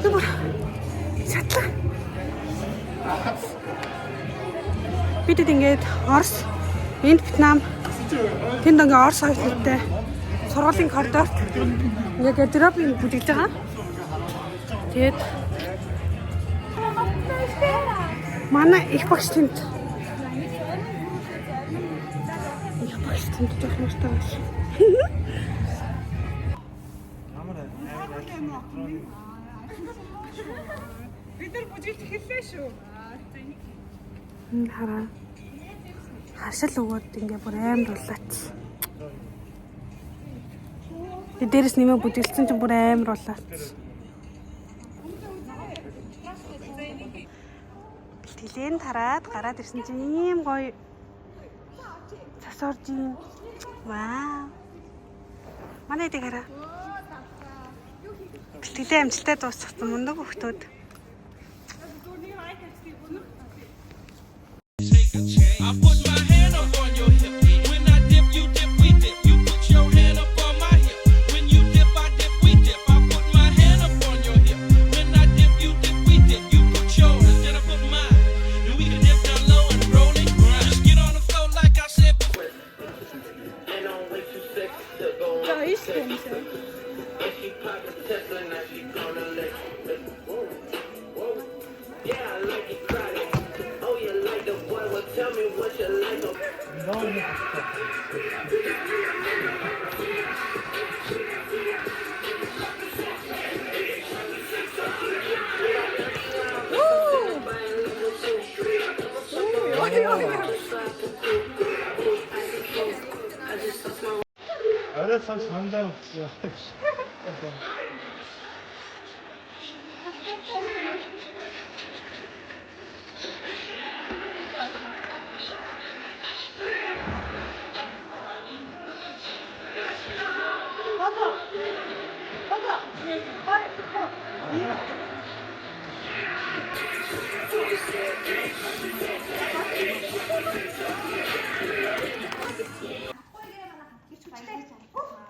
Ямар шатлаа. Бид ингээд Орос, энд Вьетнам, тэнд ингээ Орос хоёртой сургуулийн коридорт ингээ гардеробыг бүжиглэж байгаа. Тэгээд манай их багш тэнд. Их багш тэнд жоох мөртэй байна. Бид нар бүжиглж эхэллээ шүү. Хараа. Харшил өгөөд ингээ бүр амар боллаач. Дээрээс нэмээ бүжиглсэн чинь бүр амар боллаач. Бэлтгэлэн тараад гараад ирсэн чинь ийм гоё цас орж юм. Вау. Манай эдэг хараа. Бэлтгэлэн амжилттай дууссан мундаг хөхтүүд. I put my hand up on your hip. When I dip, you dip, we dip. You put your hand up on my hip. When you dip, I dip, we dip. I put my hand up on your hip. When I dip, you dip, we dip. You put yours, then I put mine. Then we can dip down low and roll it grind. Just get on the floor like I said before. За ийш гэнэ. Арай сам сандаа өгсөн.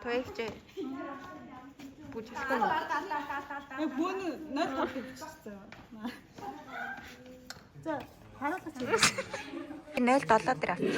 Тоёгч бүжиглэхгүй. Бүүн 0.5 бичсэн. За харуулгач. 0.7 дээр авчих.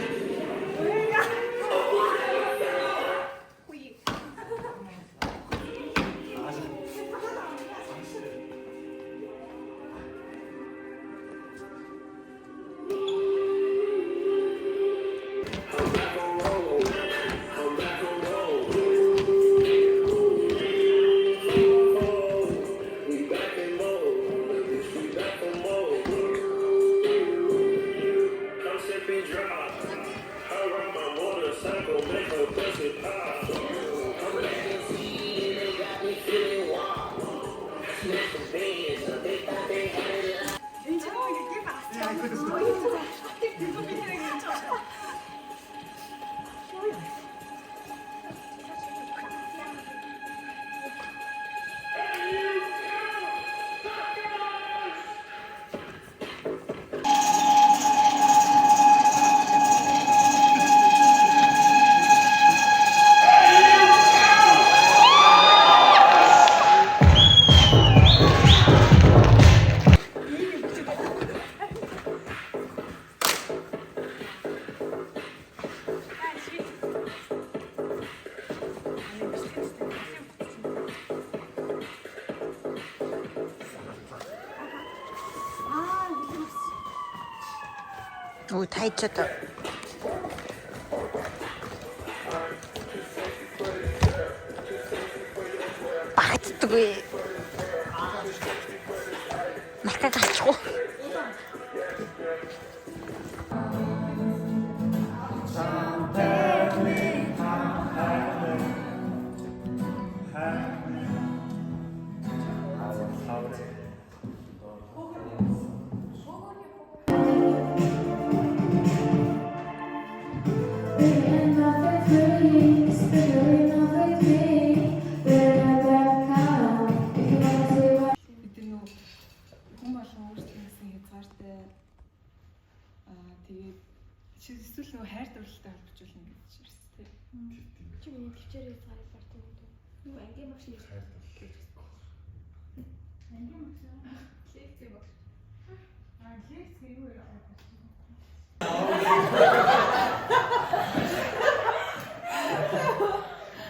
Ой, тайчаад. Багтдаггүй. Мартаа гачихгүй. Эсвэл нөгөө хайр дурлалтай холбоожуулна гэж ирсэн тийм. Чи миний төвчээрээ цааш бартаа нөгөө ангийн багш хайр дурлал.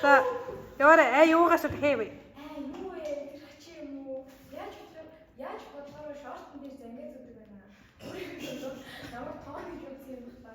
За яваарай. Юугаас хийвэ? Юу вэ? Тэр чи юм уу? Яаж бодлоо шортон дээр зангиа зүгдэг байна. Ямар тоо гэж үзсэн юм ба.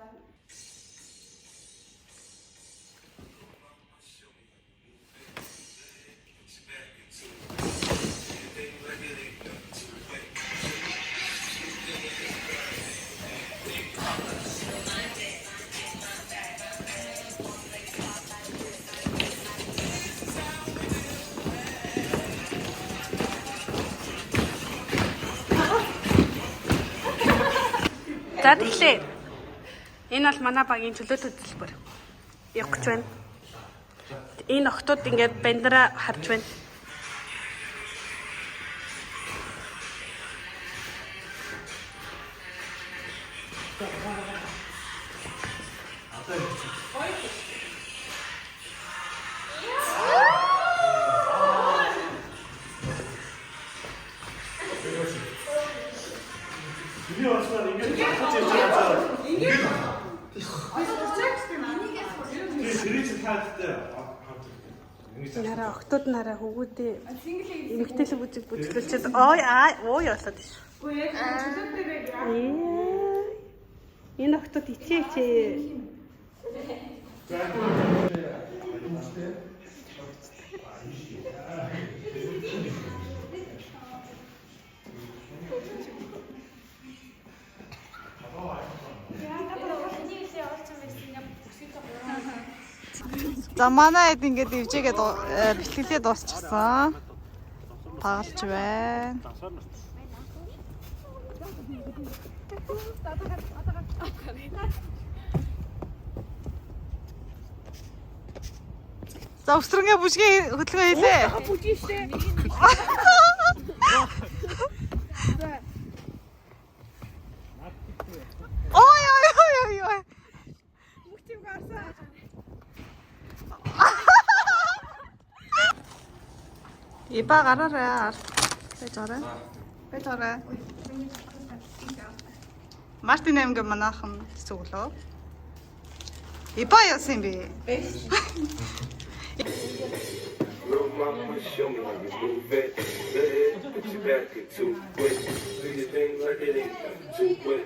За тэгэхээр энэ бол манай багийн чөлөөт хөтөлбөр. Явах гэж байна. Энэ охтууд ингээд бандра харж байна. 이리 왔어. 이게 같이 있잖아. 이게 그리치 탈 때. Нараа охтууд нараа хөвгүүдээ эмгтээлэг үзэг бүжиглүүлчихэд ой ясаад тийш. Үгүй яг чөлөөт дээр яа. Энэ охтууд ичээ. За манай хэд ингээд ивжээгээ бэлтгэлээ дуусчихсан. Тагалж байна. За өсрөнгээ бүжгийн хөдөлгөөн хийлээ. Бүжиг штэ. Ой. Бүжиг гарсан. Иба гараарай. Байж орой. Мартин аймгийн манайхан зүглөө. Иба яасан бэ? Little mama, show me how you move it. Put your back into it. Do your thing like it ain't nothing to it.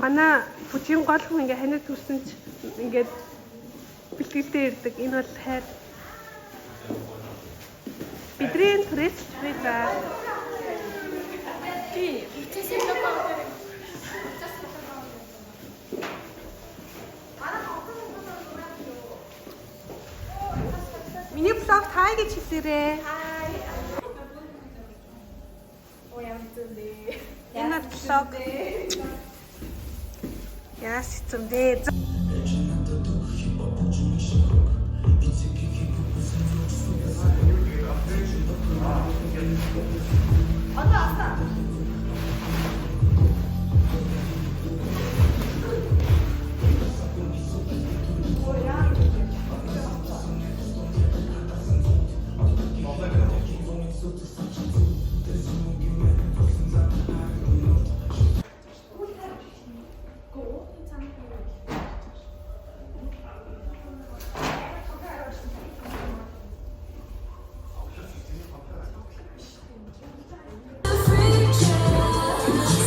Манай бүжгийн гол хүн ингээ ханаа төрсөн ч ингээд бэлтгэлтэй ирдэг. Энэ бол хайр. Бидний пресс виза. Миний блог хай гэж хэлээрэй. Энэ блог. Яас хэцэмдээ.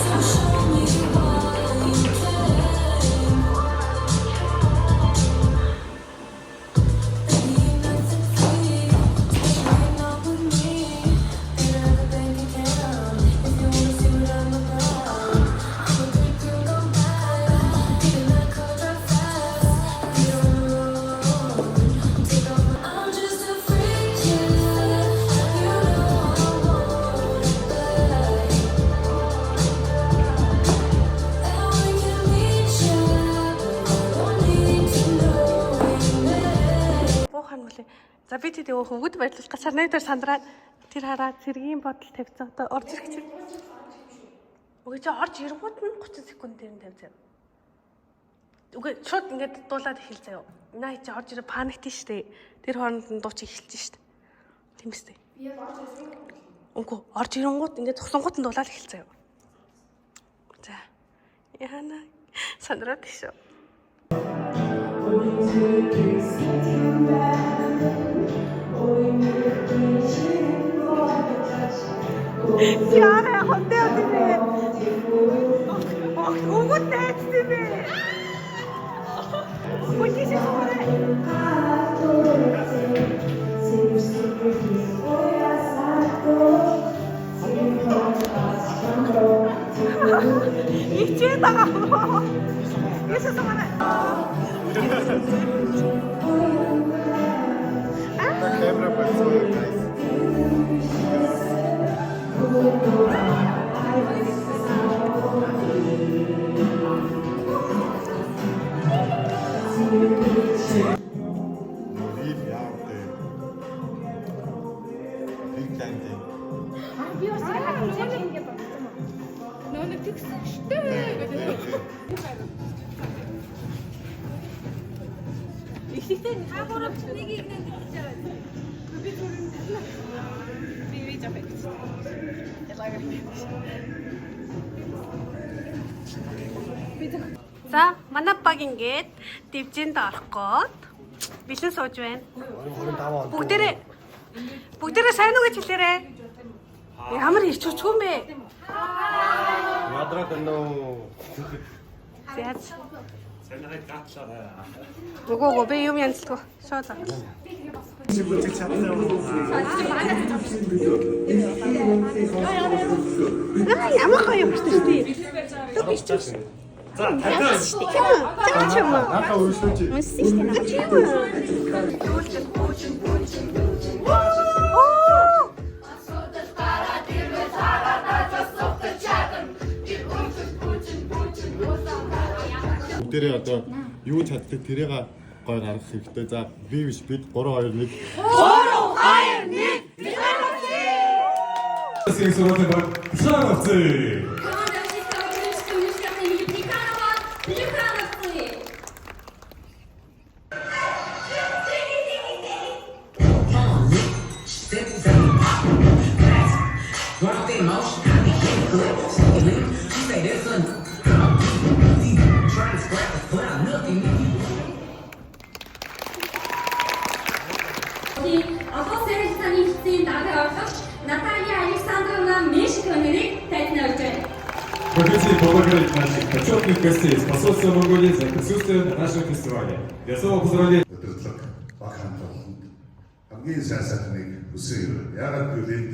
So show me why. муухай нүлээ. За би тэд хөвгөд байдлах сарнай дээр сандраад тэр хараад цэргийн бодол тавьцаа. Одоо орж ирэх чинь. Үгүй чи орж ирэнгүүт нь 30 секунд дээр нь тавьцаа. Үгүй шууд ингээд дуулаад эхэл заяа. Наа чи орж ирээ паникт штэ. Тэр хооронд нь дууч эхэлж штэ. Тийм үстэй. Би яг орж ирсэн. Үгүй орж ирэнгүүт ингээд цуглангууд нь дуулаад эхэл заяа. За. Яна сандраад тийш. Яна хотел тебе. Ох, гугут дэц тебе. Куди се хоре? Ичээ тага. Яса самана. Камера большой, guys. Би бас яг ингэ бодсон юм. Нөө тэгсэн штэ гэдэг. Ихтэй та гурав нэг нэг гэж байгаа. Би түрэн би видео хийсэн. За, манай баг ингээд дивжинд орох гээд бэлэн сууж байна. Бүгдээрээ сайн уу гэж хэлээрэй. Ямар ирч өчгөө юм бэ? Ядраад нөө. Яаж? Санаа гатлаа. Нөгөө би юм янзлах шууд. Чи бүтэц чадсан юм уу? Ямар гоё юм шүү дээ. За, тавьсан. Нааха өршөөж. Бүгдээрээ одоо юу чаддаг тэрийг гой гаргах хэрэгтэй. За, би биш бид 3 2 1. 3 2 1. Сексуальный баг. Шарцы. Команда чистого клинического университета имени Плеханова. Плехановцы. Одоо сэрэлтаны хэсгийн дарга оролцогч Наталья Александровна Мешикова нэрийг тайлбарлаж байна. Мы хотим поблагодарить наших почетных гостей с посольства Монголии за присутствие на нашем фестивале. Я снова поздравляю. Өдөрлөг баг хамтлаганд хамгийн сайн сайхныг хүсье. Яагаад гэвэл энд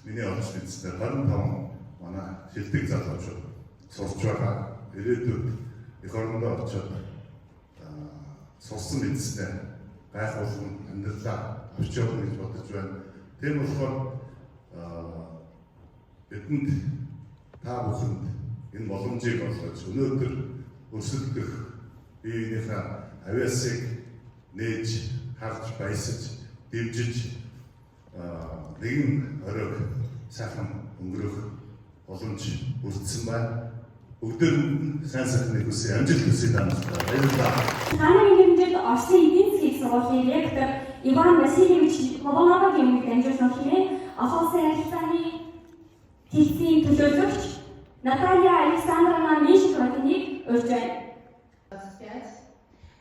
миний орч мэдсээр 25 манай шилдэг залуучууд сурч байгаа. Ирээдүйд эх орондоо очоод сурсан мэдснээр гайх болгон амьдралаа авч явах гэж бодож байна. Тийм болохоор бидэнд та бүхэнд энэ боломжийг олгож өнөөдөр өрсөлдөх биенийхээ авиасыг нээж харж баясаж дэмжиж нэгэн оройг сайхан өнгөрөх боломж өртсөн байна. Бүгдээрэнд сайн сайхныг хүсье, амжилт хүсье таамаглаа. Баярлалаа. Хааны хэмжээнд Орсын эдийн засгийн сургуулийн ректор Иван Васильевич Лобановын өмнө дамжуулсан хэмээн Ахалсан ярилцааны хэлтсийн төлөөлөгч Наталья Александровна Мешиковыг урьж байна. 25.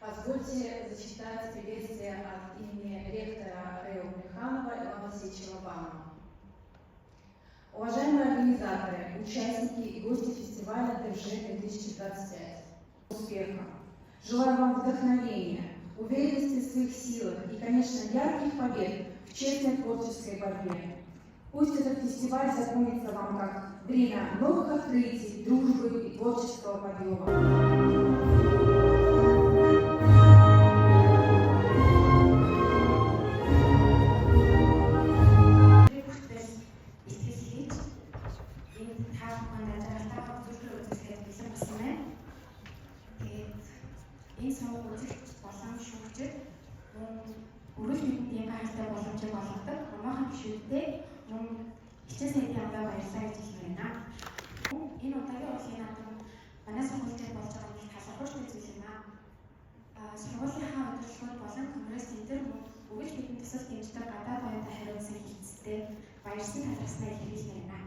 Позвольте зачитать приветствие от имени ректора РЭО Плеханова Ивана Васильевича Лобанова. Уважаемые организаторы, участники и гости фестиваля ДРЖ 2025. Успеха! Желаю вам вдохновения, уверенности в своих силах и, конечно, ярких побед в честной творческой борьбе. Пусть этот фестиваль запомнится вам как время новых открытий, дружбы и творческого подъема. Энэ сонгуульд болон шүүгчд Үргэлж бидний гайхалтай боломжийг олгодог хамаахан гишүүдтэй мөн хичээл сайдын амбай баярлалаа гэж хэлмээр байна. Энэ удаагийн урлагийн наадам манай сургуульд болж байгаа нэг талархууштай зүйл юм аа. Сургуулийнхаа удирдлагууд болон конгресс центр үргэлж бидний төсөл дэмждэг гадаад оюутан хариуцсан хэлцтэй баярсан талархснаа хэлмээр байна.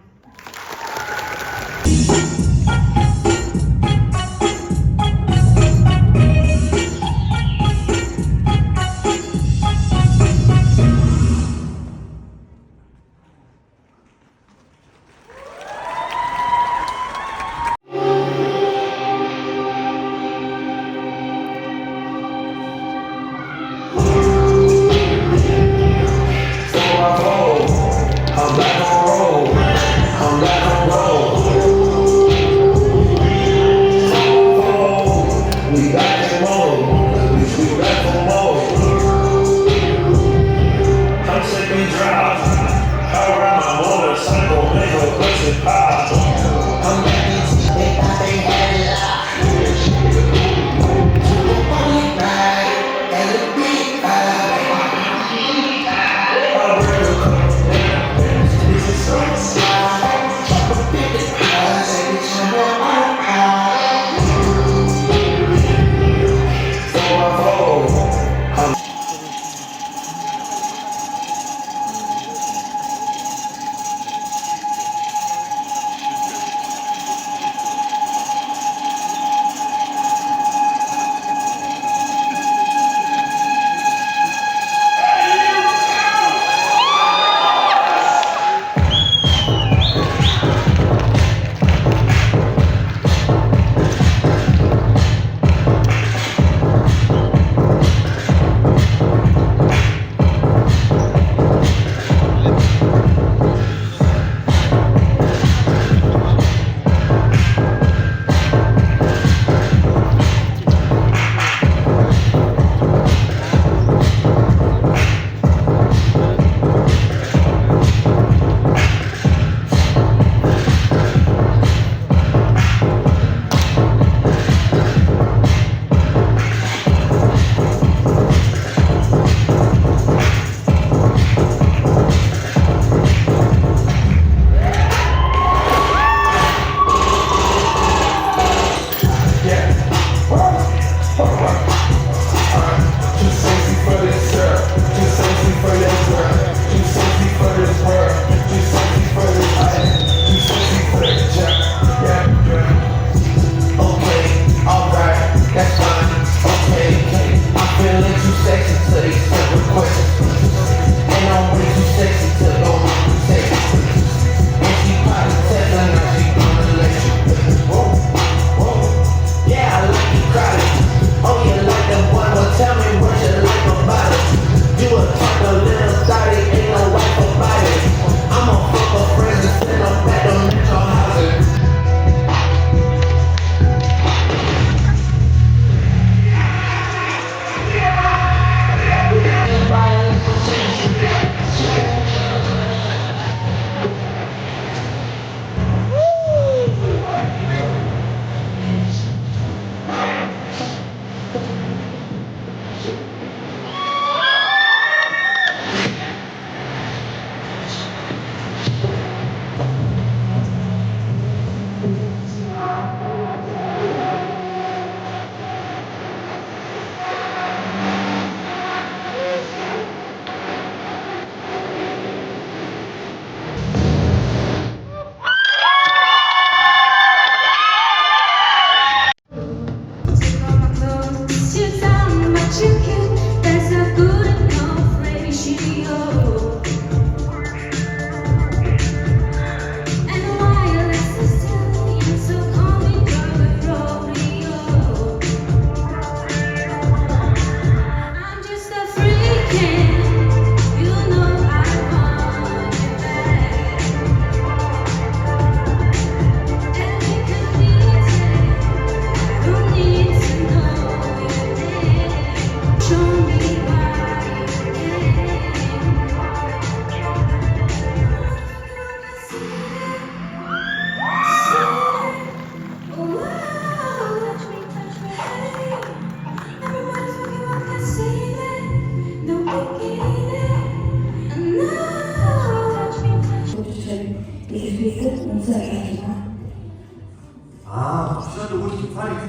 I'm back on roll.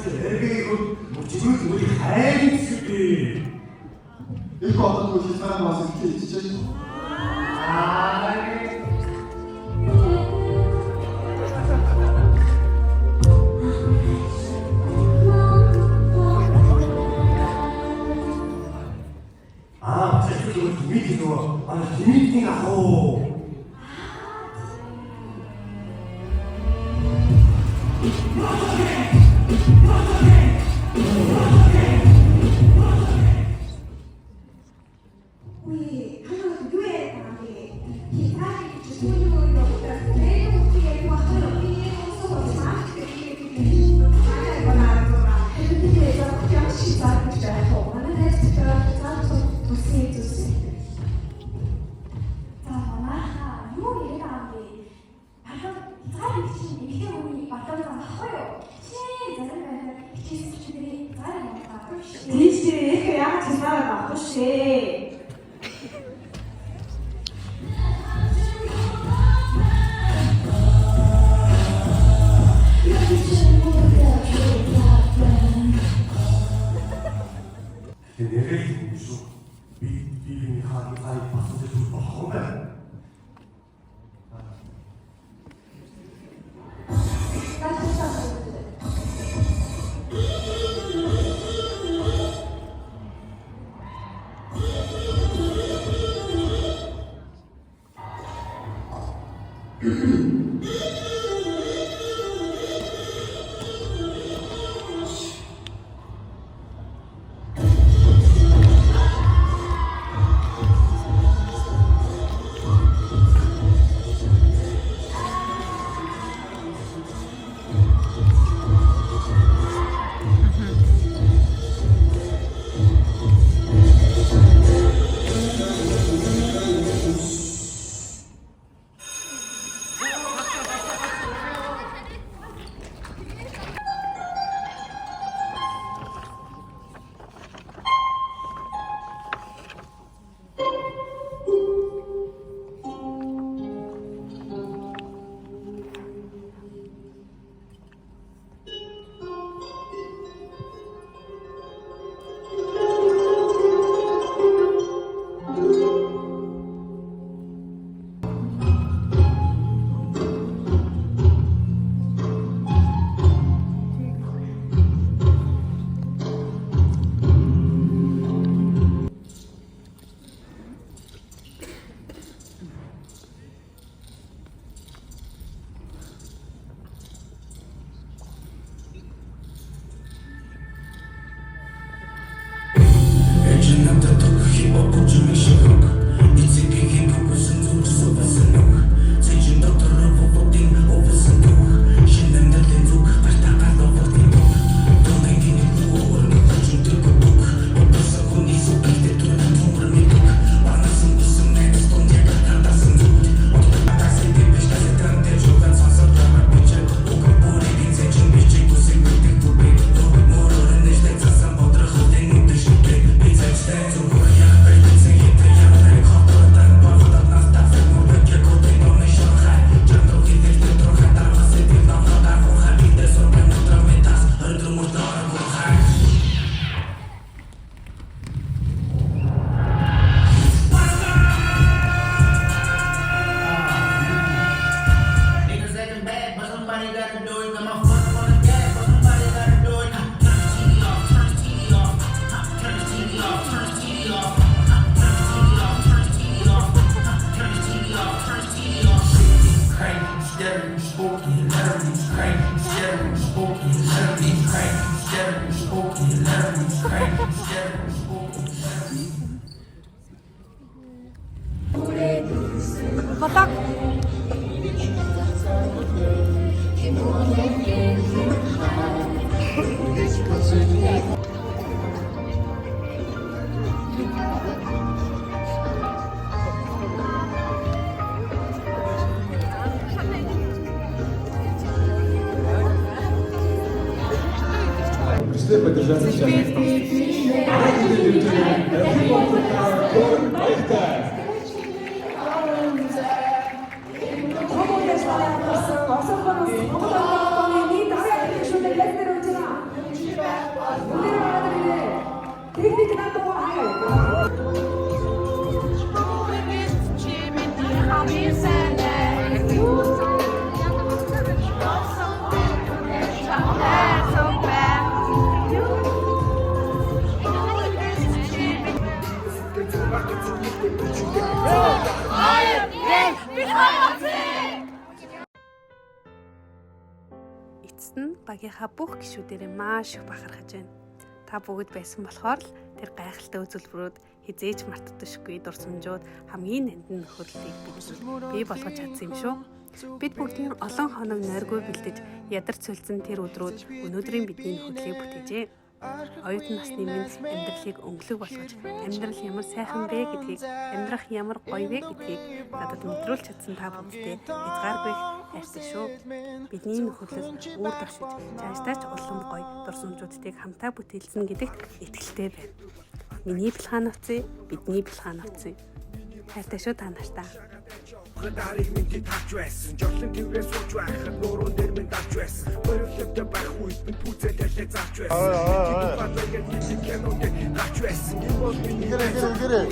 эргээд мөчрүүд үгүй хайрын зүйл. Их одоо хөлсөөр бас хэлчихэж Meeting ako. Uy, ano gue kami. Kita justru mau dokter. Saya mau kiai waktu lebih soal sakit. Saya benar benar. Itu dia yang sisa kita. Mana ada kita satu itu. 자, 유혹이 일어나는데 다른 기준이 이게 우리 맞다는 커요. 시작을 기술들이 다른 거다. 디시 그냥 제 사람 혹시 내가 무슨 비밀이 하기 사이 봤을 때 보면 Батак. Пришли поддержать сейчас. Эцэст нь багийнхаа бүх гишүүдээрээ маш их бахархаж байна. Та бүгд байсан болохоор л тэр гайхалтай үзүүлбэрүүд хизээж мартагдашгүй дурсамжууд хамгийн нандин нөхөрлөлийг бий болгож чадсан юм шүү. Бид бүгдийн олон хоног нойргүй бэлдэж ядарч сүлзэн тэр өдрүүд өнөөдрийн бидний нөхөрлөлийг бүтээжээ. Оюутан насны минь амьдралыг өнгөлөг болгож амьдрал ямар сайхан бэ гэдгийг, амьдрах ямар гоё вэ гэдгийг надад мэдрүүлж чадсан та бүдтэй хязгааргүй хайртай шүү. Бидний нөхөрлөл үүр ташиж, цаашдаач улам гоё дурсамжуудыг хамтаа бүтээлсэн гэдэгт итгэлтэй байна. Миний бэлхан авцыг, бидний бэлхан авцыг. Хайртай шүү та нартаа. Дарыг минь тавч байсан. Жорлон тэрээ сууж байхад нуурын дээр минь давч байсан. Өөрөлдөө байх үед минь пүцэлээ зарч байсан. Батлагаа тийм кинонд гарч байсан. Энэ бол миний гэрээ.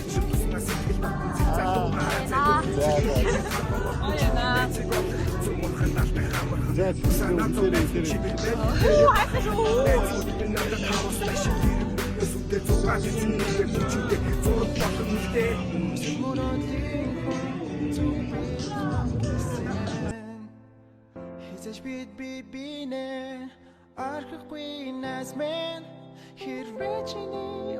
Хизэж бид бинэ арахгүй нас мен хэрвээ чиний